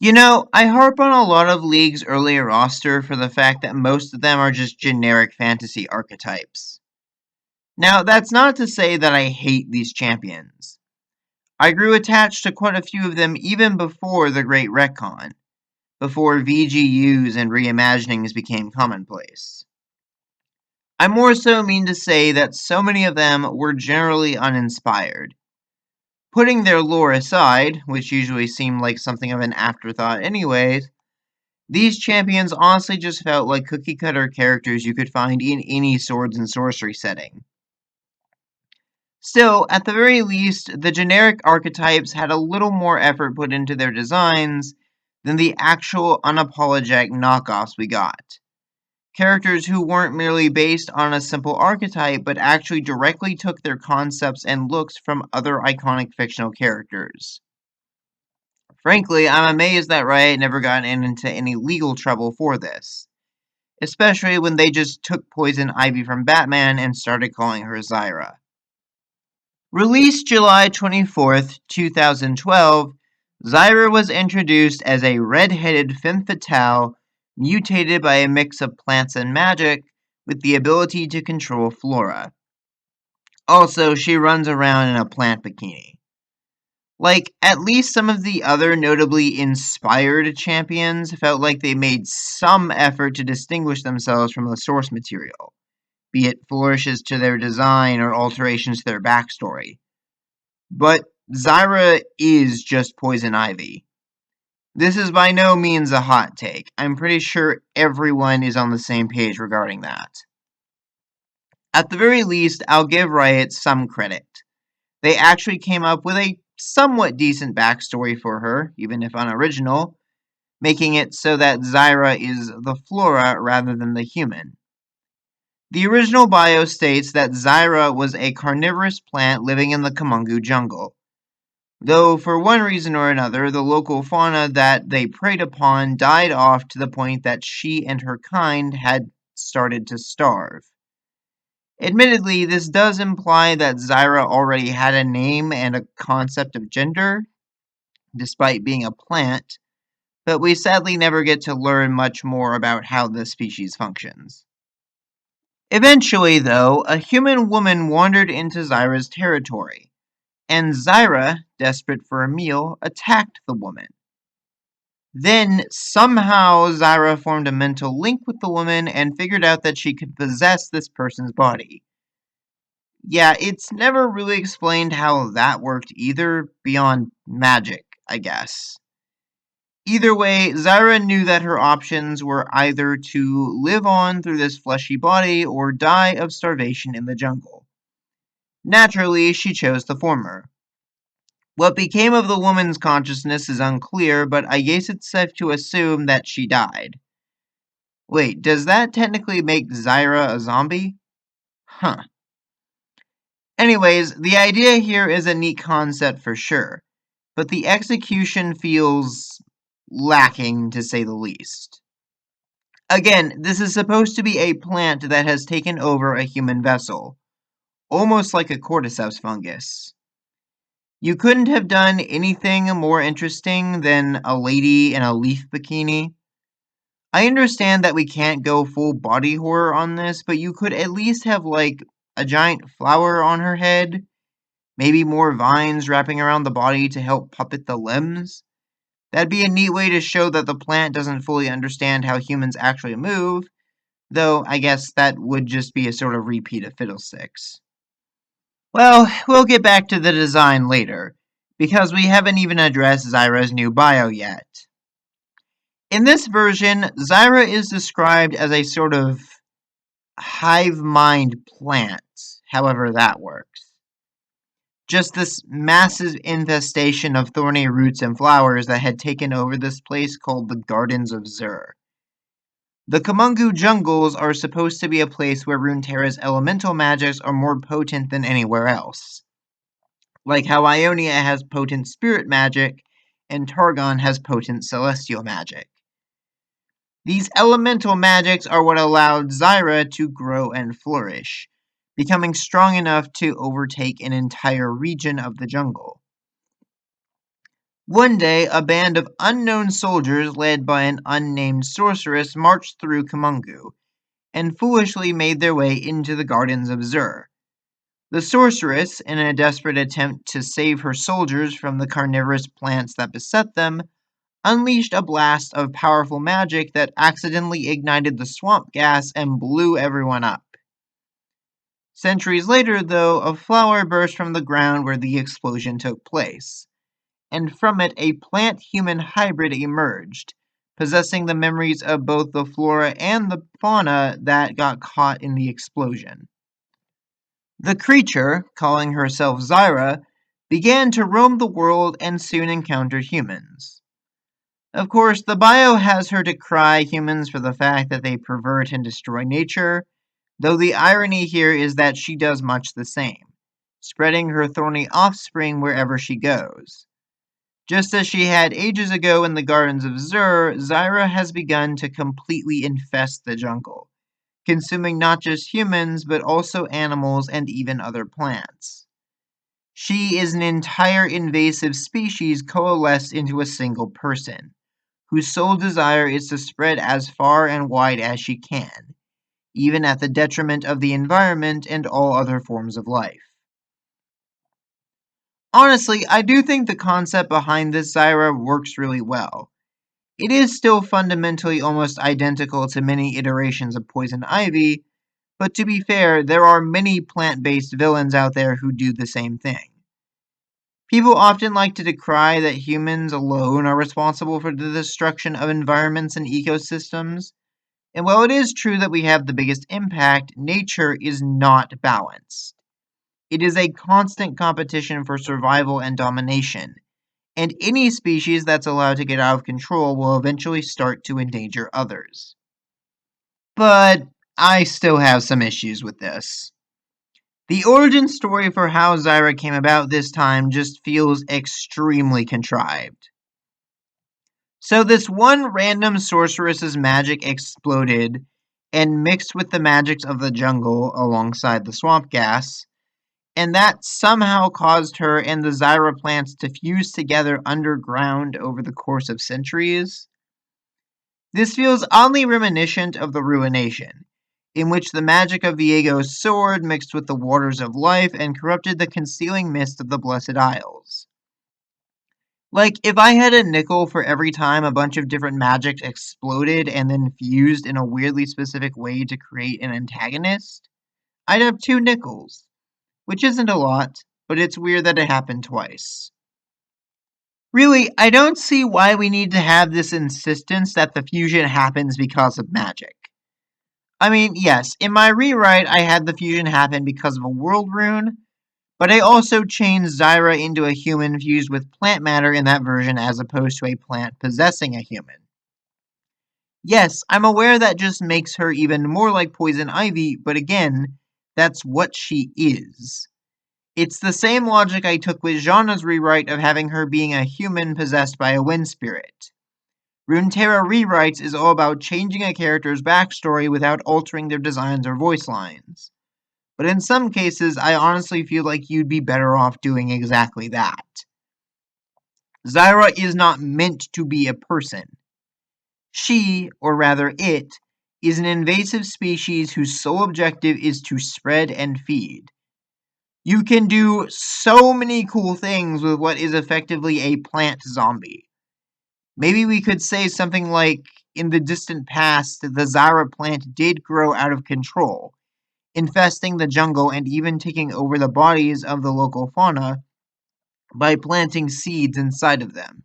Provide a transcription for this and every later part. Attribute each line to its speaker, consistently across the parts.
Speaker 1: I harp on a lot of League's earlier roster for the fact that most of them are just generic fantasy archetypes. Now, that's not to say that I hate these champions. I grew attached to quite a few of them even before the Great Retcon, before VGUs and reimaginings became commonplace. I more so mean to say that so many of them were generally uninspired. Putting their lore aside, which usually seemed like something of an afterthought anyways, these champions honestly just felt like cookie-cutter characters you could find in any swords and sorcery setting. Still, at the very least, the generic archetypes had a little more effort put into their designs than the actual unapologetic knockoffs we got. Characters who weren't merely based on a simple archetype, but actually directly took their concepts and looks from other iconic fictional characters. Frankly, I'm amazed that Riot never got into any legal trouble for this, especially when they just took Poison Ivy from Batman and started calling her Zyra. Released July 24th, 2012, Zyra was introduced as a red-headed femme fatale mutated by a mix of plants and magic with the ability to control flora. Also, she runs around in a plant bikini. Like, at least some of the other notably inspired champions felt like they made some effort to distinguish themselves from the source material, be it flourishes to their design or alterations to their backstory. But Zyra is just Poison Ivy. This is by no means a hot take. I'm pretty sure everyone is on the same page regarding that. At the very least, I'll give Riot some credit. They actually came up with a somewhat decent backstory for her, even if unoriginal, making it so that Zyra is the flora rather than the human. The original bio states that Zyra was a carnivorous plant living in the Kamungu jungle. Though, for one reason or another, the local fauna that they preyed upon died off to the point that she and her kind had started to starve. Admittedly, this does imply that Zyra already had a name and a concept of gender, despite being a plant, but we sadly never get to learn much more about how this species functions. Eventually, though, a human woman wandered into Zyra's territory, and Zyra, desperate for a meal, attacked the woman. Then, somehow, Zyra formed a mental link with the woman and figured out that she could possess this person's body. Yeah, it's never really explained how that worked either, beyond magic, I guess. Either way, Zyra knew that her options were either to live on through this fleshy body or die of starvation in the jungle. Naturally, she chose the former. What became of the woman's consciousness is unclear, but I guess it's safe to assume that she died. Wait, does that technically make Zyra a zombie? Huh. Anyways, the idea here is a neat concept for sure, but the execution feels lacking to say the least. Again, this is supposed to be a plant that has taken over a human vessel, almost like a cordyceps fungus. You couldn't have done anything more interesting than a lady in a leaf bikini. I understand that we can't go full body horror on this, but you could at least have, like, a giant flower on her head, maybe more vines wrapping around the body to help puppet the limbs. That'd be a neat way to show that the plant doesn't fully understand how humans actually move, though I guess that would just be a sort of repeat of Fiddlesticks. Well, we'll get back to the design later, because we haven't even addressed Zyra's new bio yet. In this version, Zyra is described as a sort of hive mind plant, however that works. Just this massive infestation of thorny roots and flowers that had taken over this place called the Gardens of Zyr. The Kamungu jungles are supposed to be a place where Runeterra's elemental magics are more potent than anywhere else. Like how Ionia has potent spirit magic, and Targon has potent celestial magic. These elemental magics are what allowed Zyra to grow and flourish, becoming strong enough to overtake an entire region of the jungle. One day, a band of unknown soldiers led by an unnamed sorceress marched through Kumungu and foolishly made their way into the gardens of Zur. The sorceress, in a desperate attempt to save her soldiers from the carnivorous plants that beset them, unleashed a blast of powerful magic that accidentally ignited the swamp gas and blew everyone up. Centuries later, though, a flower burst from the ground where the explosion took place, and from it a plant-human hybrid emerged, possessing the memories of both the flora and the fauna that got caught in the explosion. The creature, calling herself Zyra, began to roam the world and soon encountered humans. Of course, the bio has her decry humans for the fact that they pervert and destroy nature, though the irony here is that she does much the same, spreading her thorny offspring wherever she goes. Just as she had ages ago in the gardens of Zur, Zyra has begun to completely infest the jungle, consuming not just humans but also animals and even other plants. She is an entire invasive species coalesced into a single person, whose sole desire is to spread as far and wide as she can, even at the detriment of the environment and all other forms of life. Honestly, I do think the concept behind this Zyra works really well. It is still fundamentally almost identical to many iterations of Poison Ivy, but to be fair, there are many plant-based villains out there who do the same thing. People often like to decry that humans alone are responsible for the destruction of environments and ecosystems, and while it is true that we have the biggest impact, nature is not balanced. It is a constant competition for survival and domination, and any species that's allowed to get out of control will eventually start to endanger others. But I still have some issues with this. The origin story for how Zyra came about this time just feels extremely contrived. So this one random sorceress's magic exploded and mixed with the magics of the jungle alongside the swamp gas, and that somehow caused her and the Zyra plants to fuse together underground over the course of centuries. This feels oddly reminiscent of the Ruination, in which the magic of Viego's sword mixed with the waters of life and corrupted the concealing mist of the Blessed Isles. Like, if I had a nickel for every time a bunch of different magics exploded and then fused in a weirdly specific way to create an antagonist, I'd have 2 nickels, which isn't a lot, but it's weird that it happened twice. Really, I don't see why we need to have this insistence that the fusion happens because of magic. I mean, yes, in my rewrite I had the fusion happen because of a world rune, but I also changed Zyra into a human fused with plant matter in that version as opposed to a plant possessing a human. Yes, I'm aware that just makes her even more like Poison Ivy, but again, that's what she is. It's the same logic I took with Zhanna's rewrite of having her being a human possessed by a wind spirit. Runeterra Rewrites is all about changing a character's backstory without altering their designs or voice lines. But in some cases, I honestly feel like you'd be better off doing exactly that. Zyra is not meant to be a person. She, or rather it, is an invasive species whose sole objective is to spread and feed. You can do so many cool things with what is effectively a plant zombie. Maybe we could say something like, in the distant past, the Zyra plant did grow out of control, infesting the jungle and even taking over the bodies of the local fauna by planting seeds inside of them.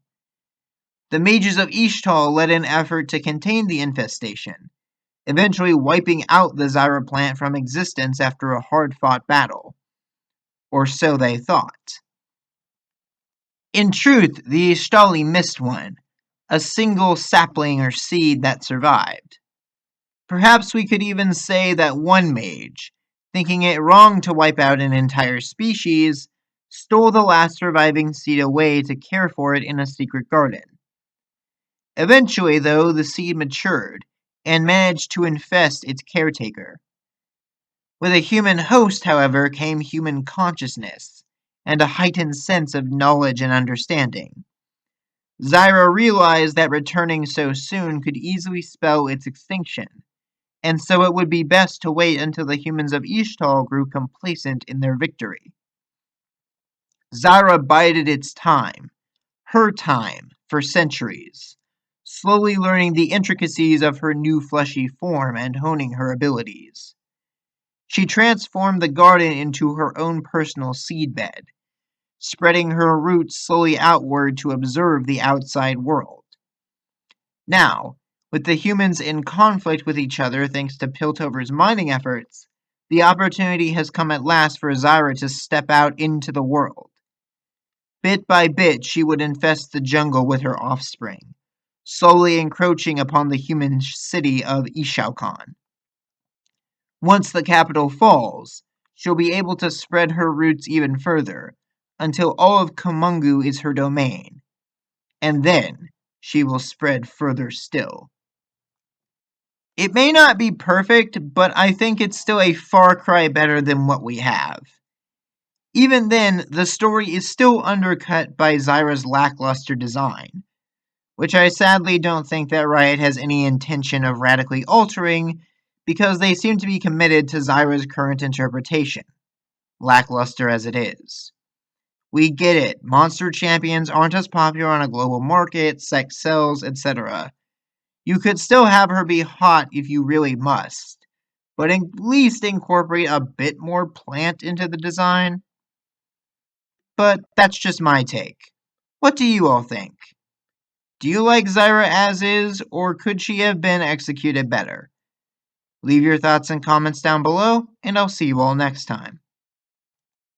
Speaker 1: The mages of Ishtal led an effort to contain the infestation, eventually wiping out the Zyra plant from existence after a hard-fought battle. Or so they thought. In truth, the Ishtali missed one, a single sapling or seed that survived. Perhaps we could even say that one mage, thinking it wrong to wipe out an entire species, stole the last surviving seed away to care for it in a secret garden. Eventually, though, the seed matured and managed to infest its caretaker. With a human host, however, came human consciousness and a heightened sense of knowledge and understanding. Zyra realized that returning so soon could easily spell its extinction, and so it would be best to wait until the humans of Ishtal grew complacent in their victory. Zyra bided its time, her time, for centuries, slowly learning the intricacies of her new fleshy form and honing her abilities. She transformed the garden into her own personal seedbed, spreading her roots slowly outward to observe the outside world. Now, with the humans in conflict with each other thanks to Piltover's mining efforts, the opportunity has come at last for Zyra to step out into the world. Bit by bit, she would infest the jungle with her offspring, slowly encroaching upon the human city of Ishaukan. Once the capital falls, she'll be able to spread her roots even further, until all of Kumungu is her domain, and then she will spread further still. It may not be perfect, but I think it's still a far cry better than what we have. Even then, the story is still undercut by Zyra's lackluster design, which I sadly don't think that Riot has any intention of radically altering, because they seem to be committed to Zyra's current interpretation, lackluster as it is. We get it, monster champions aren't as popular on a global market, sex sells, etc. You could still have her be hot if you really must, but at least incorporate a bit more plant into the design. But that's just my take. What do you all think? Do you like Zyra as is, or could she have been executed better? Leave your thoughts and comments down below, and I'll see you all next time.